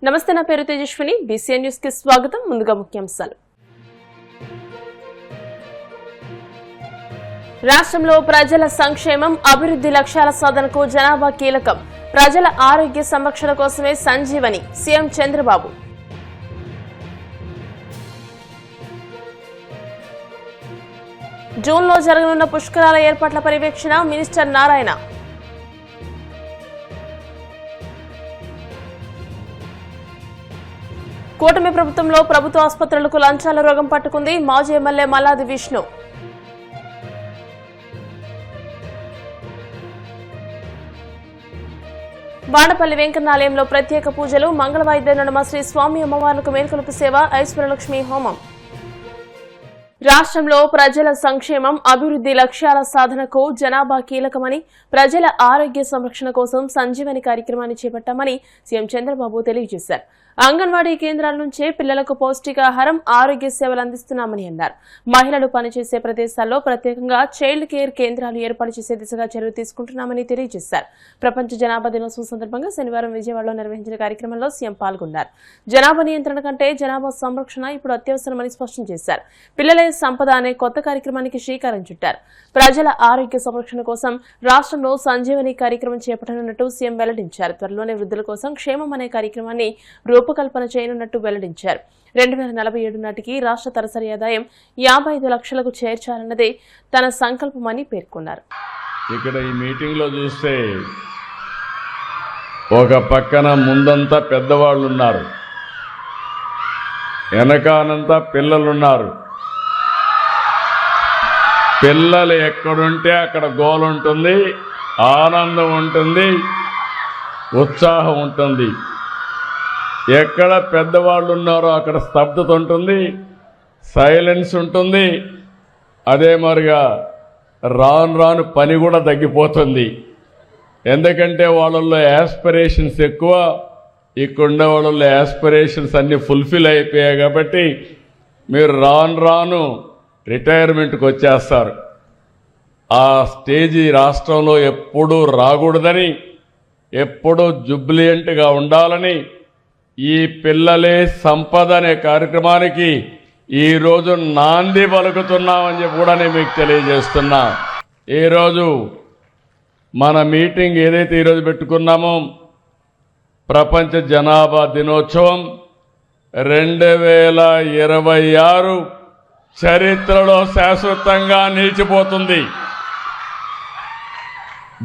నమస్తే, నా పేరు తేజస్విని. బీసీఎన్ న్యూస్ కి స్వాగతం. ముందుగా ముఖ్యాంశాలు. రాష్ట్రంలో ప్రజల సంక్షేమం, అభివృద్ధి లక్ష్యాల సాధనకు జనాభా కీలకం. ప్రజల ఆరోగ్య సంరక్షణ కోసమే సంజీవని సీఎం చంద్రబాబు. జూన్లో జరగనున్న పుష్కరాల ఏర్పాట్ల పర్యవేక్షణ మినిస్టర్ నారాయణ. కూటమి ప్రభుత్వంలో ప్రభుత్వ ఆసుపత్రులకు లంచాల రోగం పట్టుకుంది. మాజీ ఎమ్మెల్యే మల్లాది విష్ణు. వాడపల్లి వెంకన్నాలయంలో ప్రత్యేక పూజలు. మంగళవాయిద్య నడుమ శ్రీ స్వామి అమ్మవార్లకు మేల్కొలుపు సేవ, ఐశ్వర్యలక్ష్మి హోమం. రాష్ట్రంలో ప్రజల సంక్షేమం, అభివృద్ధి లక్ష్యాల సాధనకు జనాభా కీలకమని, ప్రజల ఆరోగ్య సంరక్షణ కోసం సంజీవని కార్యక్రమాన్ని చేపట్టామని సీఎం చంద్రబాబు తెలియజేశారు. అంగన్వాడీ కేంద్రాల నుంచే పిల్లలకు పౌష్టికాహారం, ఆరోగ్య సేవలు అందిస్తున్నామని అన్నారు. మహిళలు పనిచేసే ప్రదేశాల్లో ప్రత్యేకంగా చైల్డ్ కేర్ కేంద్రాలు ఏర్పాటు చేసే దిశగా చర్యలు తీసుకుంటున్నామని తెలియజేశారు. ప్రపంచ జనాభా దినోత్సవం సందర్భంగా శనివారం విజయవాడలో నిర్వహించిన కార్యక్రమంలో సీఎం పాల్గొన్నారు. జనాభా నియంత్రణ కంటే జనాభా సంరక్షణ ఇప్పుడు అత్యవసరమని స్పష్టం చేశారు. పిల్లలే సంపద అనే కొత్త కార్యక్రమానికి శ్రీకారం చుట్టారు. ప్రజల ఆరోగ్య సంరక్షణ కోసం రాష్ట్రంలో సంజీవని కార్యక్రమం చేపట్టనున్నట్టు సీఎం వెల్లడించారు. త్వరలోనే వృద్ధుల కోసం క్షేమం అనే కార్యక్రమాన్ని రూపకల్పన చేయనున్నట్టు వెల్లడించారు. 2047 నాటికి రాష్ట్ర తలసరి ఆదాయం 55 లక్షలకు చేర్చాలన్నదే తన సంకల్పమని పేర్కొన్నారు. ఇక్కడ ఈ మీటింగ్ లో చూస్తే ఒక పక్కన ముందంతా పెద్దవాళ్ళు ఉన్నారు, వెనకానంతా పిల్లలున్నారు. పిల్లలు ఎక్కడుంటే అక్కడ గోల ఉంటుంది, ఆనందం ఉంటుంది, ఉత్సాహం ఉంటుంది. ఎక్కడ పెద్దవాళ్ళు ఉన్నారో అక్కడ స్తబ్దత ఉంటుంది, సైలెన్స్ ఉంటుంది. అదే మరిగా రాను రాను పని కూడా తగ్గిపోతుంది. ఎందుకంటే వాళ్ళల్లో యాస్పిరేషన్స్ ఎక్కువ, ఇక్కడున్న వాళ్ళల్లో యాస్పిరేషన్స్ అన్నీ ఫుల్ఫిల్ అయిపోయాయి. కాబట్టి మీరు రాను రాను రిటైర్మెంట్కి వచ్చేస్తారు. ఆ స్టేజీ రాష్ట్రంలో ఎప్పుడూ రాకూడదని, ఎప్పుడూ జుబ్లియంట్గా ఉండాలని ఈ పిల్లలే సంపద అనే కార్యక్రమానికి ఈరోజు నాంది పలుకుతున్నామని చెప్పి కూడా నేను మీకు తెలియజేస్తున్నా. ఈరోజు మన మీటింగ్ ఏదైతే ఈరోజు పెట్టుకున్నామో, ప్రపంచ జనాభా దినోత్సవం 2026 చరిత్రలో శాశ్వతంగా నిలిచిపోతుంది.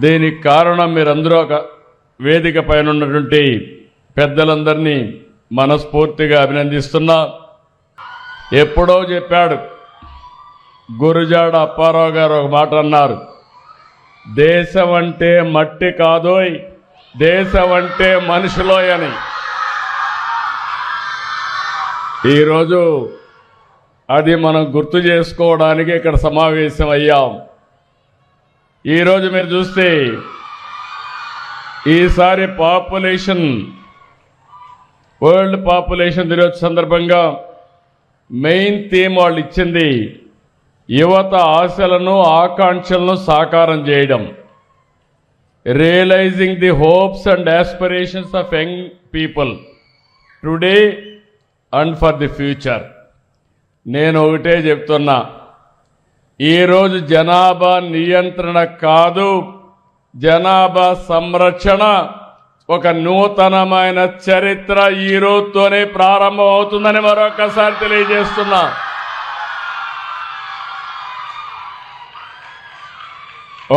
దీనికి కారణం మీరందరూ ఒక వేదిక పైన ఉన్నటువంటి పెద్దలందరినీ మనస్ఫూర్తిగా అభినందిస్తున్నా. ఎప్పుడో చెప్పాడు గురుజాడ అప్పారావు గారు, ఒక మాట అన్నారు, దేశం అంటే మట్టి కాదోయ్, దేశం అంటే మనుషులోయ్ అని. ఈరోజు అది మనం గుర్తు చేసుకోవడానికి ఇక్కడ సమావేశం అయ్యాం. ఈరోజు మీరు చూస్తే ఈసారి వరల్డ్ పాపులేషన్ దినోత్సవం సందర్భంగా మెయిన్ థీమ్ వాళ్ళు ఇచ్చింది యువత ఆశలను, ఆకాంక్షలను సాకారం చేయడం, realising the hopes and aspirations of young people today and for the future. నేను ఒకటే చెప్తున్నా, ఈరోజు జనాభా నియంత్రణ కాదు, జనాభా సంరక్షణ ఒక నూతనమైన చరిత్ర ఈ రోజుతోనే ప్రారంభం అవుతుందని మరొకసారి తెలియజేస్తున్నా.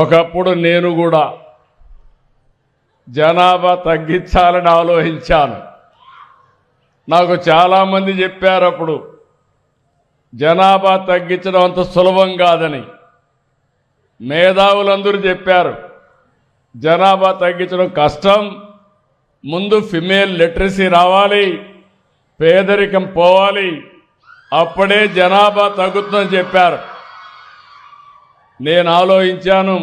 ఒకప్పుడు నేను కూడా జనాభా తగ్గించాలని ఆలోచించాను. నాకు చాలామంది చెప్పారు అప్పుడు జనాభా తగ్గించడం అంత సులభం కాదని. మేధావులందరూ చెప్పారు జనాభా తగ్గించడం కష్టం, ముందు ఫిమేల్ లిటరసీ రావాలి, పేదరికం పోవాలి, అప్పుడే జనాభా తగ్గుతుందని చెప్పారు. నేను ఆలోచించాను,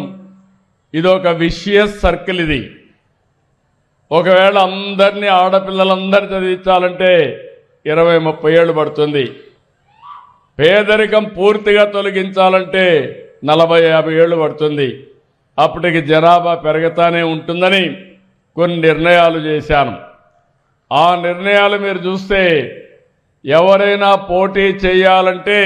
ఇదొక విషియస్ సర్కిల్. ఇది ఒకవేళ అందరినీ ఆడపిల్లలందరినీ చదివించాలంటే 20-30 ఏళ్ళు పడుతుంది. పేదరికం పూర్తిగా తొలగించాలంటే 40-50 ఏళ్ళు పడుతుంది. అప్పటికి జనాభా పెరుగుతానే ఉంటుందని కొన్ని నిర్ణయాలు చేశాను. ఆ నిర్ణయాలు మీరు చూస్తే ఎవరైనా పోటీ చేయాలంటే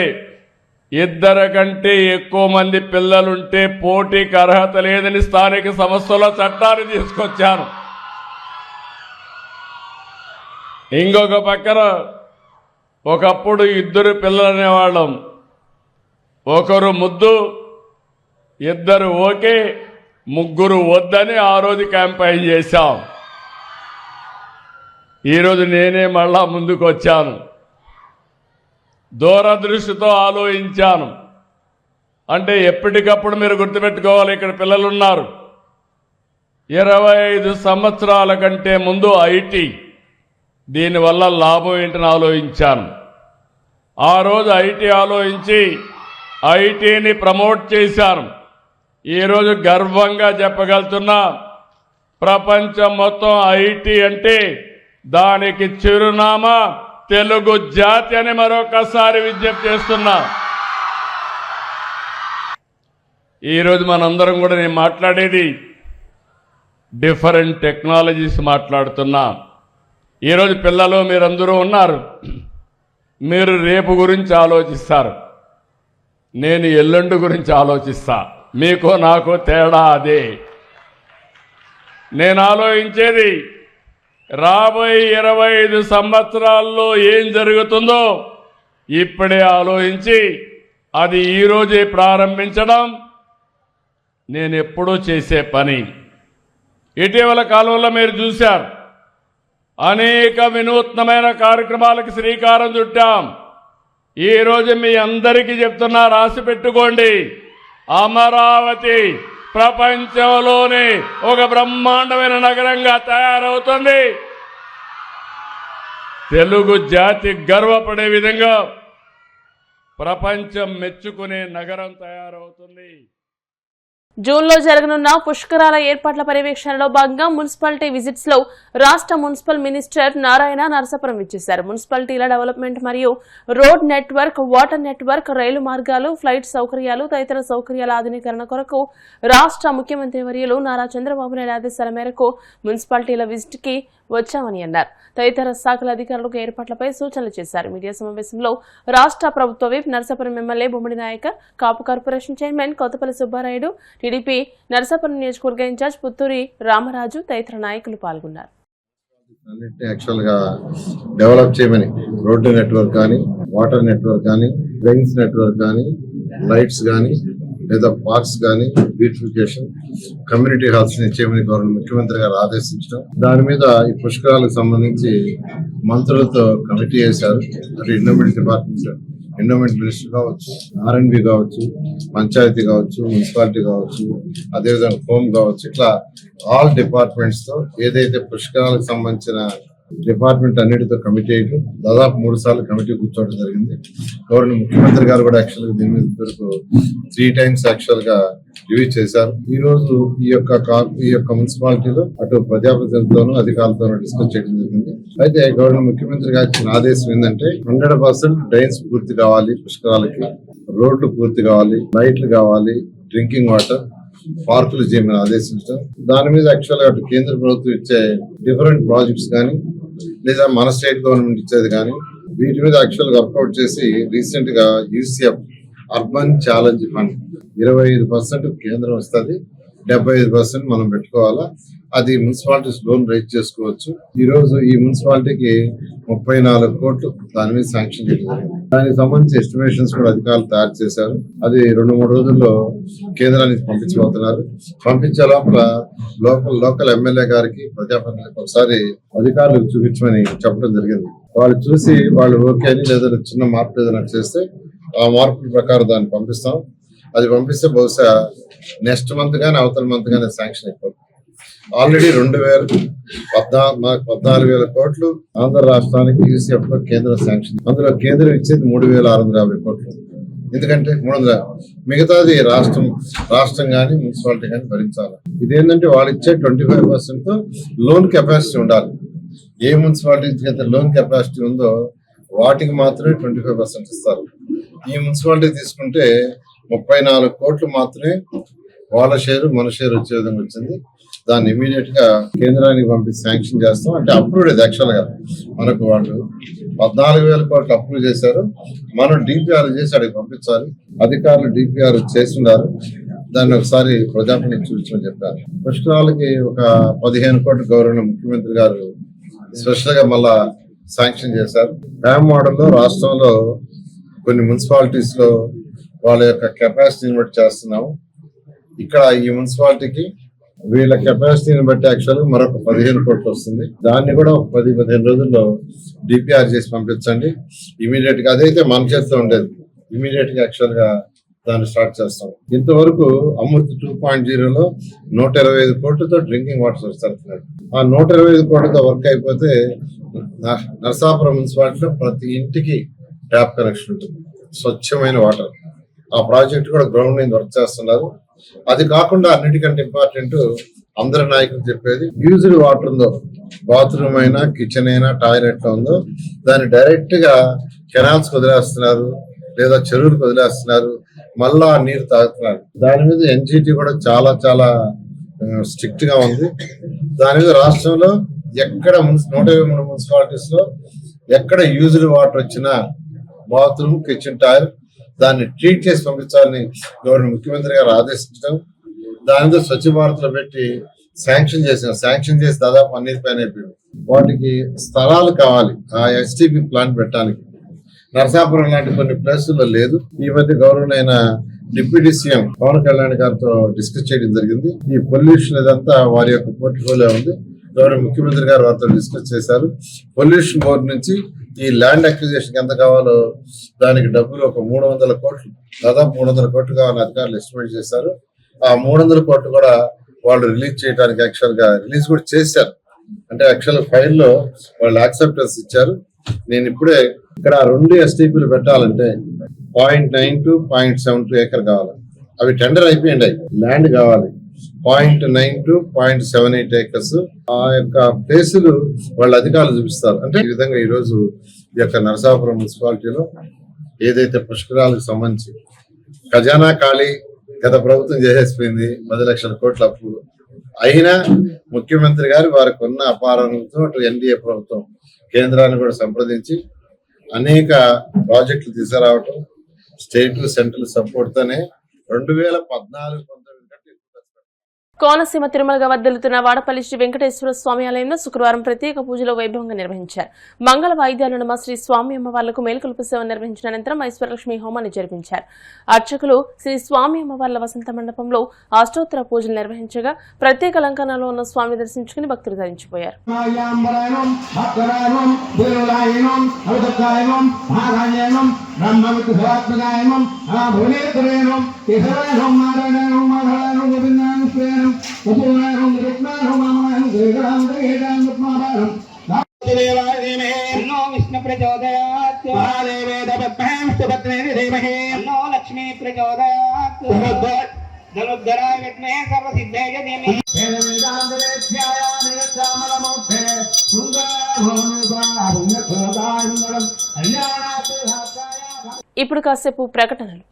2 కంటే ఎక్కువ మంది పిల్లలుంటే పోటీకి అర్హత లేదని స్థానిక సంస్థల చట్టాన్ని తీసుకొచ్చాను. ఇంకొక పక్కన ఒకప్పుడు 2 పిల్లలు అనేవాళ్ళం. ఒకరు ముద్దు, 2 ఓకే, 3 వద్దని ఆ రోజు క్యాంపెయిన్ చేశాం. ఈరోజు నేనే మళ్ళా ముందుకు వచ్చాను. దూరదృష్టితో ఆలోచించాను. అంటే ఎప్పటికప్పుడు మీరు గుర్తుపెట్టుకోవాలి, ఇక్కడ పిల్లలున్నారు. 25 సంవత్సరాల కంటే ముందు ఐటీ, దీనివల్ల లాభం ఏంటని ఆలోచించాను. ఆ రోజు ఐటీ ఆలోచించి ఐటీని ప్రమోట్ చేశాను. ఈరోజు గర్వంగా చెప్పగలుగుతున్నా, ప్రపంచం మొత్తం ఐటీ అంటే దానికి చిరునామా తెలుగు జాతి అని మరొకసారి విజ్ఞప్తి చేస్తున్నా. ఈరోజు మనందరం కూడా నేను మాట్లాడేది డిఫరెంట్ టెక్నాలజీస్ మాట్లాడుతున్నా. ఈరోజు పిల్లలు మీరందరూ ఉన్నారు, మీరు రేపు గురించి ఆలోచిస్తారు, నేను ఎల్లుండి గురించి ఆలోచిస్తా. మీకో నాకో తేడా అదే. నేను ఆలోచించేది రాబోయే 25 సంవత్సరాల్లో ఏం జరుగుతుందో ఇప్పుడే ఆలోచించి అది ఈరోజే ప్రారంభించడం నేను ఎప్పుడూ చేసే పని. ఇటీవల కాలంలో మీరు చూశారు, అనేక వినూత్నమైన కార్యక్రమాలకు శ్రీకారం చుట్టాం. ఈరోజు మీ అందరికీ చెప్తున్నా, రాసి పెట్టుకోండి. అమరావతి ప్రపంచంలోనే ఒక బ్రహ్మాండమైన నగరంగా తయారవుతుంది. తెలుగు జాతి గర్వపడే విధంగా ప్రపంచం మెచ్చుకునే నగరం తయారవుతుంది. జూన్లో జరగనున్న పుష్కరాల ఏర్పాట్ల పర్యవేక్షణలో భాగంగా మున్సిపాలిటీ విజిట్స్ లో రాష్ట్ర మున్సిపల్ మినిస్టర్ నారాయణ నరసాపురం ఇచ్చేశారు. మున్సిపాలిటీల డెవలప్మెంట్ మరియు రోడ్ నెట్వర్క్, వాటర్ నెట్వర్క్, రైలు మార్గాలు, ఫ్లైట్ సౌకర్యాలు తదితర సౌకర్యాల ఆధునీకరణ కొరకు రాష్ట్ర ముఖ్యమంత్రి వర్యులు నారా చంద్రబాబు నాయుడు ఆదేశాల మేరకు మున్సిపాలిటీల విజిట్ కి వచ్చామని అన్నారు. తదితర శాఖల అధికారులకు ఏర్పాట్లపై సూచనలు చేశారు. మీడియా సమావేశంలో రాష్ట్ర ప్రభుత్వ whip Narasapuram MLA Bommadi Nayakar, Kapu corporation chairman Kothapalli Subbarayudu, TDP Narasapuram నియోజకవర్గ ఇన్ఛార్జ్ పుత్తూరి రామరాజు తదితర నాయకులు పాల్గొన్నారు. యాక్చువల్ గా డెవలప్ చేయమని రోడ్డు నెట్వర్క్ కానీ, వాటర్ నెట్వర్క్ కానీ, డ్రైన్స్ నెట్వర్క్ కానీ, లైట్స్ కానీ, లేదా పార్క్స్ కానీ, బ్యూటిఫికేషన్, కమ్యూనిటీ హాల్స్ చేయమని ముఖ్యమంత్రి గారు ఆదేశించడం, దాని మీద ఈ పుష్కరాలకు సంబంధించి మంత్రులతో కమిటీ వేశారు. అటు ఎండోమెంట్ డిపార్ట్మెంట్, ఎండోమెంట్ మినిస్టర్ కావచ్చు, R&B కావచ్చు, పంచాయతీ కావచ్చు, మున్సిపాలిటీ కావచ్చు, అదేవిధంగా హోమ్ కావచ్చు, ఇట్లా ఆల్ డిపార్ట్మెంట్స్ తో ఏదైతే పుష్కరాలకు సంబంధించిన డిపార్ట్మెంట్ అన్నిటితో కమిటీ అయ్యి దాదాపు 3 సార్లు కమిటీ కూర్చోవడం జరిగింది. గవర్నర్ ముఖ్యమంత్రి గారు కూడా యాక్చువల్ గా దీని మీద వరకు 3 టైమ్స్ యాక్చువల్ గా రివ్యూ చేశారు. ఈ రోజు ఈ యొక్క మున్సిపాలిటీలో అటు ప్రజాప్రతినిధులతోనూ అధికారులతోనూ డిస్కస్ చేయడం జరిగింది. అయితే గవర్నర్ ముఖ్యమంత్రి గారు ఇచ్చిన ఆదేశం ఏంటంటే 100% డ్రైన్స్ పూర్తి కావాలి, పుష్కరాలకి రోడ్లు పూర్తి కావాలి, లైట్లు కావాలి, డ్రింకింగ్ వాటర్, పార్కులు చేయమని ఆదేశించడం. దాని మీద యాక్చువల్ గా కేంద్ర ప్రభుత్వం ఇచ్చే డిఫరెంట్ ప్రాజెక్ట్స్ కానీ, లేదా మన స్టేట్ గవర్నమెంట్ ఇచ్చేది కానీ, వీటి మీద యాక్చువల్ గా వర్కౌట్ చేసి రీసెంట్ గా UCF అర్బన్ ఛాలెంజ్ ఫండ్ 25% కేంద్రం వస్తుంది, 75% మనం పెట్టుకోవాలా. అది మున్సిపాలిటీస్ లోన్ రైజ్ చేసుకోవచ్చు. ఈ రోజు ఈ మున్సిపాలిటీకి 34 కోట్లు దాని మీద శాంక్షన్ చేయడం. దానికి సంబంధించి ఎస్టిమేషన్స్ కూడా అధికారులు తయారు చేశారు. అది 2-3 రోజుల్లో కేంద్రానికి పంపించబోతున్నారు. పంపించే లోపల లోకల్ ఎమ్మెల్యే గారికి, ప్రజాప్రతినిధులకు ఒకసారి అధికారులకు చూపించమని చెప్పడం జరిగింది. వాళ్ళు చూసి వాళ్ళు ఓకే అని, లేదా చిన్న మార్పు ఏదైనా చేస్తే ఆ మార్పుల ప్రకారం దాన్ని పంపిస్తాం. అది పంపిస్తే బహుశా నెక్స్ట్ మంత్ గానీ అవతల మంత్ గానీ శాంక్షన్ అయిపోతుంది. ఆల్రెడీ 14,000 కోట్లు ఆంధ్ర రాష్ట్రానికి UCF లో కేంద్రం శాంక్షన్. అందులో కేంద్రం ఇచ్చేది 3,650 కోట్లు. ఎందుకంటే 300 మిగతాది రాష్ట్రం కానీ మున్సిపాలిటీ కానీ భరించాలి. ఇదేంటంటే వాళ్ళు ఇచ్చే 25% లోన్ కెపాసిటీ ఉండాలి. ఏ మున్సిపాలిటీకి అయితే లోన్ కెపాసిటీ ఉందో వాటికి మాత్రమే 25% ఇస్తారు. ఈ మున్సిపాలిటీ తీసుకుంటే 34 కోట్లు మాత్రమే వాళ్ళ షేరు మన షేరు వచ్చే విధంగా వచ్చింది. దాన్ని ఇమీడియట్ గా కేంద్రానికి పంపించి శాంక్షన్ చేస్తాం. అంటే అప్రూవ్డ్ ఇది యాక్చువల్ గా మనకు వాళ్ళు 14,000 కోట్లు అప్రూవ్ చేశారు. మనం డిపిఆర్ చేసి అడిగి పంపించాలి. అధికారులు డిపిఆర్ చేస్తున్నారు. దాన్ని ఒకసారి ప్రజాపతి చూపించమని చెప్పారు. పుష్కరాలకి ఒక 15 కోట్లు గౌరవ ముఖ్యమంత్రి గారు స్పెషల్ గా మళ్ళా శాంక్షన్ చేశారు. ప్యామ్ మోడల్ లో రాష్ట్రంలో కొన్ని మున్సిపాలిటీస్ లో వాళ్ళ యొక్క కెపాసిటీని బట్టి చేస్తున్నాము. ఇక్కడ ఈ మున్సిపాలిటీకి వీళ్ళ కెపాసిటీని బట్టి యాక్చువల్ మరొక 15 కోట్లు వస్తుంది. దాన్ని కూడా ఒక 10-15 రోజుల్లో డిపిఆర్ చేసి పంపించండి ఇమీడియట్ గా. అదైతే మన చేతిలో ఉండేది. ఇమీడియట్ గా యాక్చువల్ గా దాన్ని స్టార్ట్ చేస్తాం. ఇంతవరకు అమృత్ 2.0లో 125 కోట్లతో డ్రింకింగ్ వాటర్ వస్తున్నారు. ఆ 125 కోట్లతో వర్క్ అయిపోతే నరసాపురం మున్సిపాలిటీలో ప్రతి ఇంటికి ట్యాప్ కనెక్షన్ ఉంటుంది, స్వచ్ఛమైన వాటర్. ఆ ప్రాజెక్ట్ కూడా గ్రౌండ్ మీద వర్క్ చేస్తున్నారు. అది కాకుండా అన్నిటికంటే ఇంపార్టెంట్ అందరి నాయకులు చెప్పేది, యూజ్డ్ వాటర్ ఉందో, బాత్రూమ్ అయినా కిచెన్ అయినా టాయిలెట్ లో ఉందో దాన్ని డైరెక్ట్ గా కెనాల్స్ వదిలేస్తున్నారు లేదా చెరువులకు వదిలేస్తున్నారు. మళ్ళా నీరు తాగుతున్నారు. దాని మీద ఎన్జిటి కూడా చాలా చాలా స్ట్రిక్ట్ గా ఉంది. దాని మీద రాష్ట్రంలో ఎక్కడ 123 మున్సిపాలిటీస్ లో ఎక్కడ యూజ్డ్ వాటర్ వచ్చినా బాత్రూమ్ కిచెన్ టాయిలెట్ దాన్ని ట్రీట్ చేసి పంపించాలని గవర్నర్ ముఖ్యమంత్రి గారు ఆదేశించడం, దాని మీద స్వచ్ఛ భారత్ లో పెట్టి శాంక్షన్ చేసి దాదాపు 1 పైన అయిపోయింది. వాటికి స్థలాలు కావాలి ఆ ఎస్టీపీ ప్లాంట్ పెట్టడానికి. నరసాపురం లాంటి కొన్ని ప్లేసుల్లో లేదు. ఈ మధ్య గౌరవనైన డిప్యూటీ సీఎం పవన్ కళ్యాణ్ గారితో డిస్కస్ చేయడం జరిగింది. ఈ పొల్యూషన్ ఇదంతా వారి యొక్క పోర్ట్ఫోలియో ఉంది. గౌరవ ముఖ్యమంత్రి గారు వారితో డిస్కస్ చేశారు. పొల్యూషన్ బోర్డు నుంచి ఈ ల్యాండ్ అక్విజిషన్ ఎంత కావాలో దానికి డబ్బులు ఒక 300 కోట్లు, దాదాపు 300 కోట్లు కావాలని అధికారులు ఎస్టిమేట్ చేశారు. ఆ 300 కోట్లు కూడా వాళ్ళు రిలీజ్ చేయడానికి యాక్చువల్ గా రిలీజ్ కూడా చేశారు. అంటే యాక్చువల్ ఫైల్లో వాళ్ళు యాక్సెప్టెన్స్ ఇచ్చారు. నేను ఇప్పుడే ఇక్కడ 2 ఎస్టీపీలు పెట్టాలంటే 0.92, 0.72 ఏకర్ కావాలి. అవి టెండర్ అయిపోయింది. ల్యాండ్ కావాలి 0.92, 0.78 ఏకర్స్. ఆ యొక్క ప్లేసులు వాళ్ళ అధికారులు చూపిస్తారు. అంటే ఈ విధంగా ఈ రోజు ఈ యొక్క నరసాపురం మున్సిపాలిటీలో ఏదైతే పుష్కరాలకు సంబంధించి ఖజానా ఖాళీ గత ప్రభుత్వం చేసేసిపోయింది, 10 లక్షల కోట్ల అప్పు అయినా ముఖ్యమంత్రి గారు వారికి ఉన్న అపారంతో అటు ఎన్డీఏ ప్రభుత్వం కేంద్రాన్ని కూడా సంప్రదించి అనేక ప్రాజెక్టులు తీసుకురావటం, స్టేట్ సెంట్రల్ సపోర్ట్ తోనే 2014-19 కోనసీమ తిరుమలగా వర్ధిల్లుతున్న వాడపల్లి శ్రీ వెంకటేశ్వర స్వామి ఆలయంలో శుక్రవారం ప్రత్యేక పూజలు వైభవంగా నిర్వహించారు. మంగళ వాయిద్యాల నడుమ శ్రీ స్వామి అమ్మవార్లకు మేలుకొలుపు సేవ నిర్వహించిన అనంతరం ఐశ్వర్యలక్ష్మి హోమాన్ని జరిపించారు. అర్చకులు శ్రీ స్వామి అమ్మవార్ల వసంత మండపంలో అష్టోత్తర పూజలు నిర్వహించగా ప్రత్యేక అలంకరణలో ఉన్న స్వామి దర్శించుకుని భక్తులు ధరించిపోయారు. విష్ణు ప్రచోదయాత్ లక్ష్మీ ప్రచోదయాత్ ధనుర్ధరాయ విద్మహే సర్వసిద్ధేయ ధీమహి. ఇప్పుడు కాసేపు ప్రకటనలు.